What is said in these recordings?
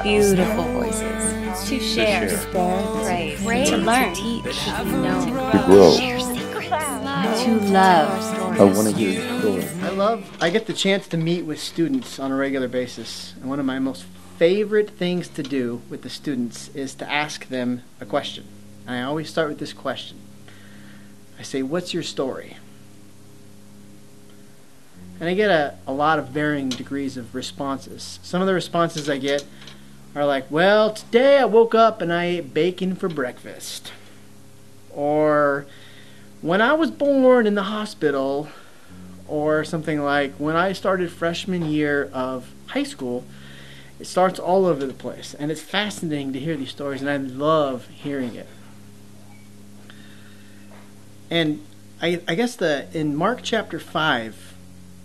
beautiful voices, to share, pray, to learn, to teach, to know, to grow, to love. I want to hear your story. I get the chance to meet with students on a regular basis. And one of my most favorite things to do with the students is to ask them a question. And I always start with this question. I say, what's your story? And I get a lot of varying degrees of responses. Some of the responses I get are like, well, today I woke up and I ate bacon for breakfast. Or, when I was born in the hospital. Or something like, when I started freshman year of high school. It starts all over the place. And it's fascinating to hear these stories, and I love hearing it. And I guess in Mark chapter 5,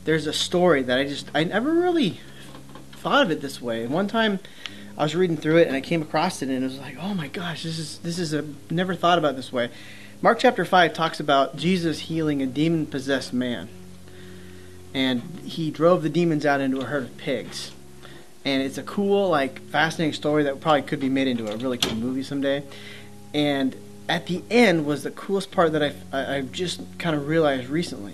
there's a story that I never really thought of it this way. And one time I was reading through it and I came across it and it was like, oh my gosh, this is never thought about this way. Mark chapter 5 talks about Jesus healing a demon-possessed man. And he drove the demons out into a herd of pigs. And it's a cool, fascinating story that probably could be made into a really cool movie someday. And at the end was the coolest part that I just kind of realized recently.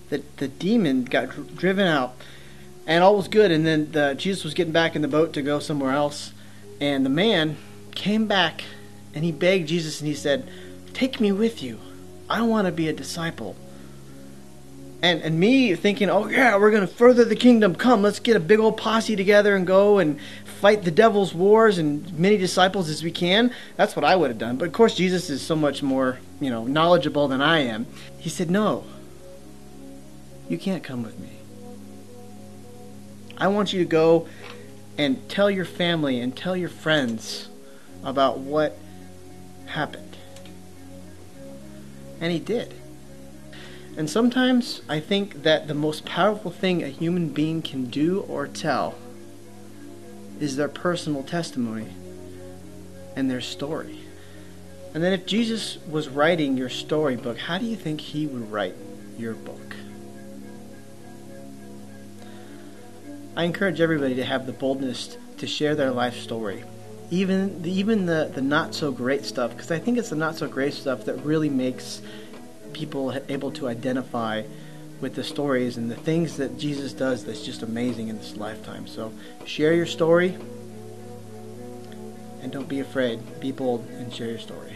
That the demon got driven out, and all was good. And then Jesus was getting back in the boat to go somewhere else, and the man came back, and he begged Jesus, and he said, "Take me with you. I want to be a disciple." And me thinking, oh yeah, we're going to further the kingdom. Come, let's get a big old posse together and go and fight the devil's wars and many disciples as we can. That's what I would have done. But of course, Jesus is so much more, knowledgeable than I am. He said, no. You can't come with me. I want you to go and tell your family and tell your friends about what happened. And he did. And sometimes I think that the most powerful thing a human being can do or tell is their personal testimony and their story. And then if Jesus was writing your storybook, how do you think he would write your book? I encourage everybody to have the boldness to share their life story, even the not so great stuff, because I think it's the not so great stuff that really makes people able to identify with the stories and the things that Jesus does that's just amazing in this lifetime. So share your story, and don't be afraid. Be bold and share your story.